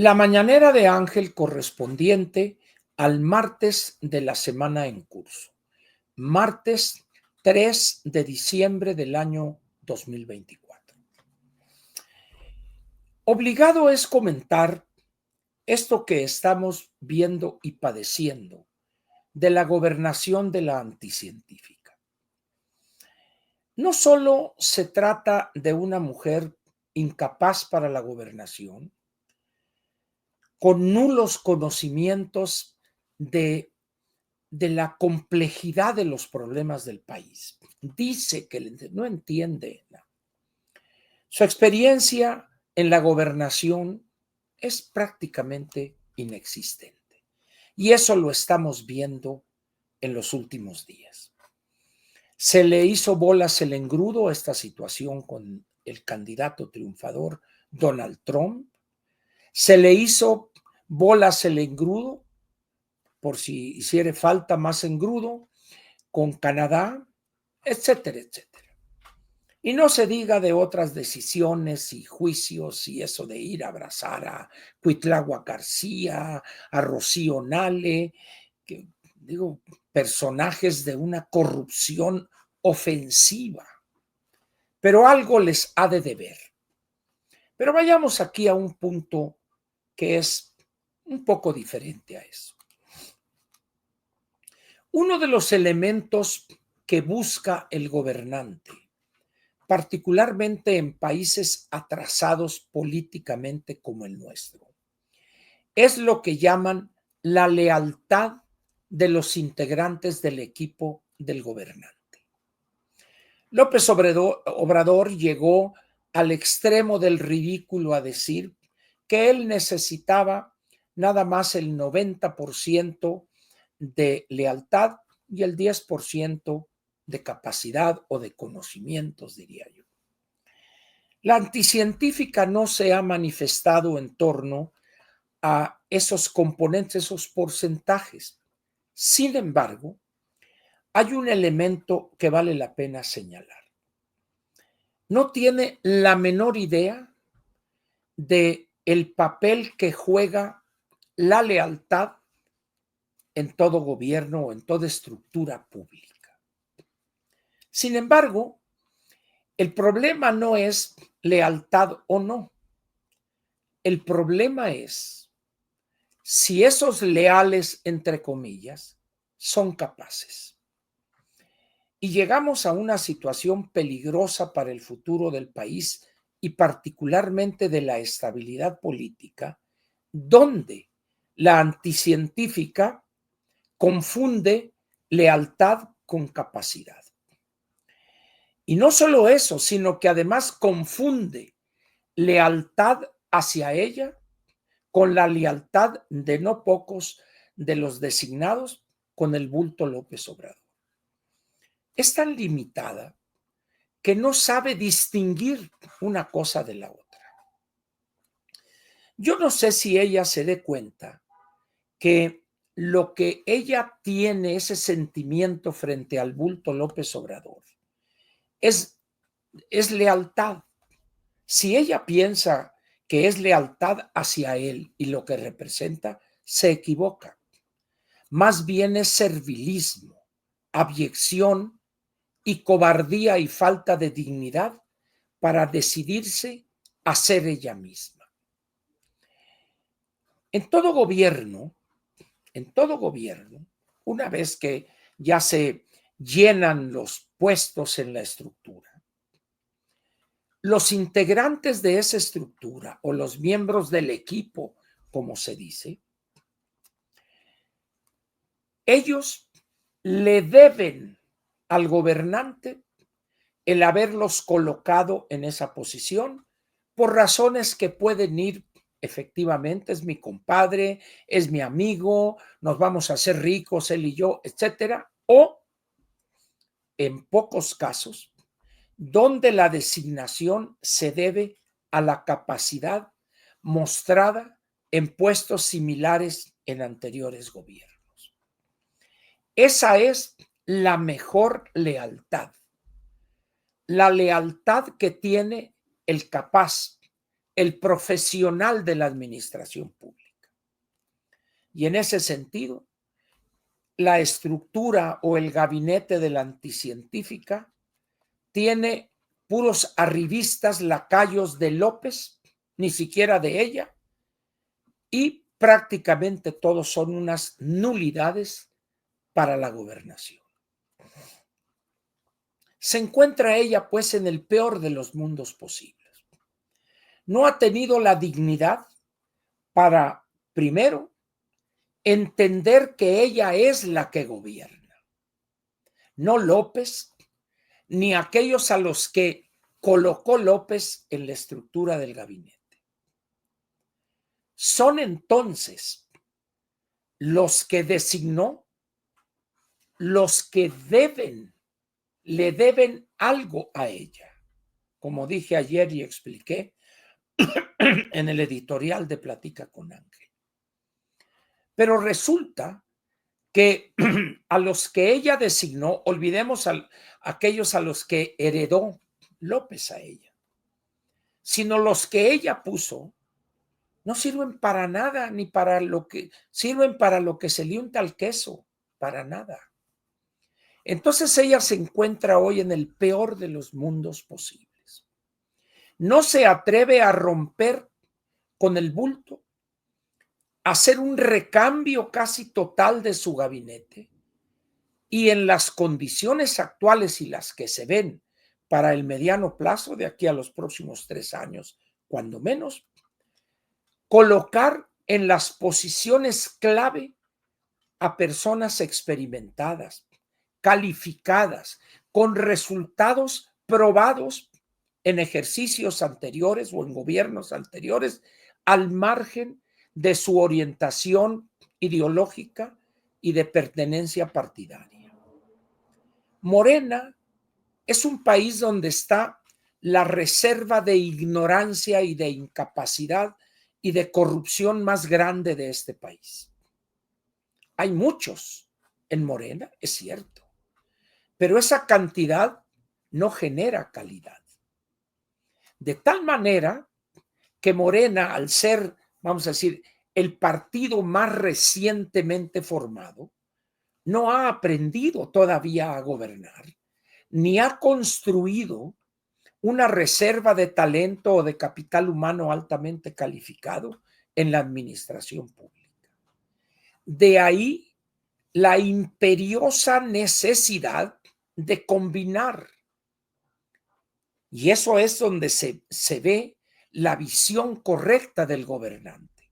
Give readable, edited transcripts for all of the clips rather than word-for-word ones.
La mañanera de Ángel correspondiente al martes de la semana en curso, martes 3 de diciembre del año 2024. Obligado es comentar esto que estamos viendo y padeciendo de la gobernación de la anticientífica. No solo se trata de una mujer incapaz para la gobernación, con nulos conocimientos de la complejidad de los problemas del país. Dice que no entiende. Su experiencia en la gobernación es prácticamente inexistente. Y eso lo estamos viendo en los últimos días. Se le hizo bolas el engrudo a esta situación con el candidato triunfador Donald Trump. Se le hizo bolas el engrudo, por si hiciera falta más engrudo, con Canadá, etcétera, etcétera. Y no se diga de otras decisiones y juicios y eso de ir a abrazar a Cuitláhuac García, a Rocío Nale, que digo, personajes de una corrupción ofensiva. Pero algo les ha de deber. Pero vayamos aquí a un punto que es un poco diferente a eso. Uno de los elementos que busca el gobernante, particularmente en países atrasados políticamente como el nuestro, es lo que llaman la lealtad de los integrantes del equipo del gobernante. López Obrador llegó al extremo del ridículo a decir que él necesitaba nada más el 90% de lealtad y el 10% de capacidad o de conocimientos, diría yo. La anticientífica no se ha manifestado en torno a esos componentes, esos porcentajes. Sin embargo, hay un elemento que vale la pena señalar. No tiene la menor idea de el papel que juega la lealtad en todo gobierno o en toda estructura pública. Sin embargo, el problema no es lealtad o no. El problema es si esos leales, entre comillas, son capaces. Y llegamos a una situación peligrosa para el futuro del país y particularmente de la estabilidad política, donde la anticientífica confunde lealtad con capacidad. Y no solo eso, sino que además confunde lealtad hacia ella con la lealtad de no pocos de los designados con el bulto López Obrador. Es tan limitada que no sabe distinguir una cosa de la otra. Yo no sé si ella se dé cuenta que lo que ella tiene, ese sentimiento frente al bulto López Obrador, es lealtad. Si ella piensa que es lealtad hacia él y lo que representa, se equivoca. Más bien es servilismo, abyección y cobardía y falta de dignidad para decidirse a ser ella misma. En todo gobierno, una vez que ya se llenan los puestos en la estructura, los integrantes de esa estructura o los miembros del equipo, como se dice, ellos le deben al gobernante el haberlos colocado en esa posición por razones que pueden ir efectivamente, es mi compadre, es mi amigo, nos vamos a hacer ricos él y yo, etcétera, o en pocos casos, donde la designación se debe a la capacidad mostrada en puestos similares en anteriores gobiernos. Esa es la mejor lealtad, la lealtad que tiene el capaz, el profesional de la administración pública. Y en ese sentido, la estructura o el gabinete de la anticientífica tiene puros arribistas, lacayos de López, ni siquiera de ella, y prácticamente todos son unas nulidades para la gobernación. Se encuentra ella, pues, en el peor de los mundos posibles. No ha tenido la dignidad para, primero, entender que ella es la que gobierna, no López, ni aquellos a los que colocó López en la estructura del gabinete. Son entonces los que designó, los que le deben algo a ella. Como dije ayer y expliqué en el editorial de Platica con Ángel. Pero resulta que a los que ella designó, olvidemos a aquellos a los que heredó López a ella, sino los que ella puso, no sirven para nada, ni para lo que sirven para lo que se le unta al queso, para nada. Entonces ella se encuentra hoy en el peor de los mundos posibles. No se atreve a romper con el bulto, a hacer un recambio casi total de su gabinete, y en las condiciones actuales y las que se ven para el mediano plazo de aquí a los próximos 3 años, cuando menos, colocar en las posiciones clave a personas experimentadas, calificadas, con resultados probados en ejercicios anteriores o en gobiernos anteriores, al margen de su orientación ideológica y de pertenencia partidaria. Morena es un país donde está la reserva de ignorancia y de incapacidad y de corrupción más grande de este país. Hay muchos en Morena, es cierto, pero esa cantidad no genera calidad. De tal manera que Morena, al ser, vamos a decir, el partido más recientemente formado, no ha aprendido todavía a gobernar, ni ha construido una reserva de talento o de capital humano altamente calificado en la administración pública. De ahí la imperiosa necesidad de combinar. Y eso es donde se ve la visión correcta del gobernante.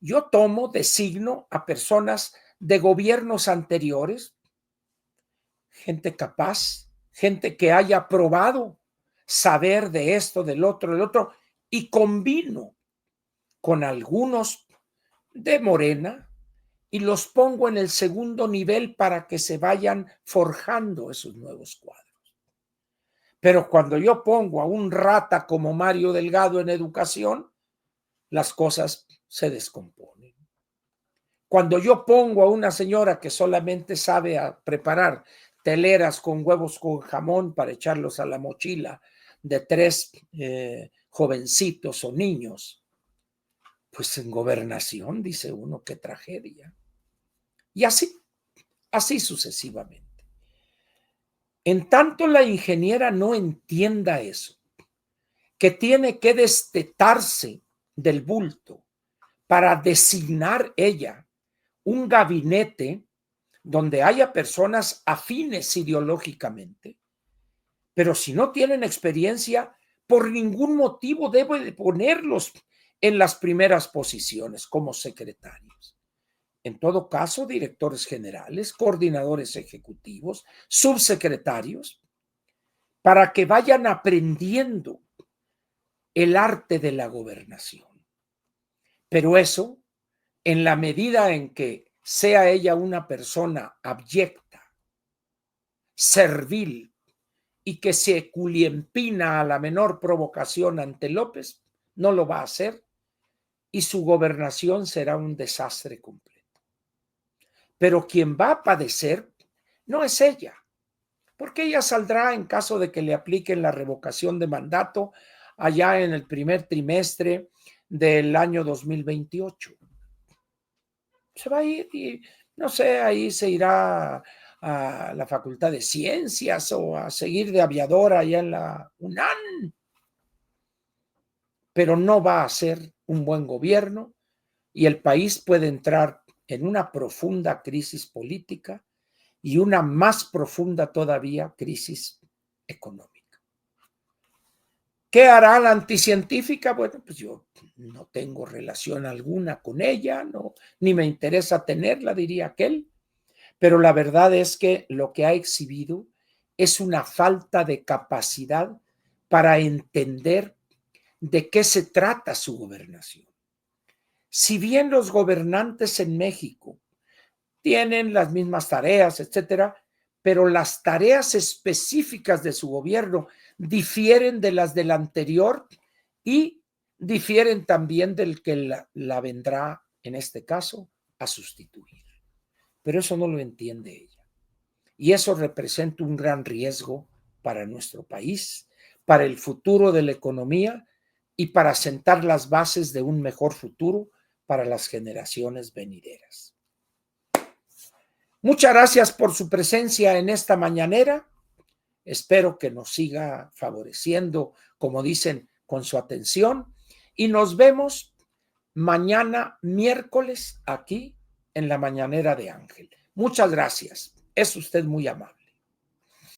Yo designo a personas de gobiernos anteriores, gente capaz, gente que haya probado saber de esto, del otro, y combino con algunos de Morena y los pongo en el segundo nivel para que se vayan forjando esos nuevos cuadros. Pero cuando yo pongo a un rata como Mario Delgado en educación, las cosas se descomponen. Cuando yo pongo a una señora que solamente sabe preparar teleras con huevos con jamón para echarlos a la mochila de 3 jovencitos o niños, pues en gobernación dice uno, qué tragedia. Y así sucesivamente. En tanto la ingeniera no entienda eso, que tiene que destetarse del bulto para designar ella un gabinete donde haya personas afines ideológicamente, pero si no tienen experiencia, por ningún motivo debe de ponerlos en las primeras posiciones como secretarios. En todo caso, directores generales, coordinadores ejecutivos, subsecretarios, para que vayan aprendiendo el arte de la gobernación. Pero eso, en la medida en que sea ella una persona abyecta, servil y que se culiempina a la menor provocación ante López, no lo va a hacer y su gobernación será un desastre completo. Pero quien va a padecer no es ella, porque ella saldrá en caso de que le apliquen la revocación de mandato allá en el primer trimestre del año 2028. Se va a ir y no sé, ahí se irá a la Facultad de Ciencias o a seguir de aviador allá en la UNAM, pero no va a ser un buen gobierno y el país puede entrar en una profunda crisis política y una más profunda todavía crisis económica. ¿Qué hará la anticientífica? Bueno, pues yo no tengo relación alguna con ella, no, ni me interesa tenerla, diría aquel, pero la verdad es que lo que ha exhibido es una falta de capacidad para entender de qué se trata su gobernación. Si bien los gobernantes en México tienen las mismas tareas, etcétera, pero las tareas específicas de su gobierno difieren de las del anterior y difieren también del que la vendrá, en este caso, a sustituir. Pero eso no lo entiende ella. Y eso representa un gran riesgo para nuestro país, para el futuro de la economía y para sentar las bases de un mejor futuro para las generaciones venideras. Muchas gracias por su presencia en esta mañanera. Espero que nos siga favoreciendo, como dicen, con su atención. Y nos vemos mañana miércoles aquí en la mañanera de Ángel. Muchas gracias. Es usted muy amable.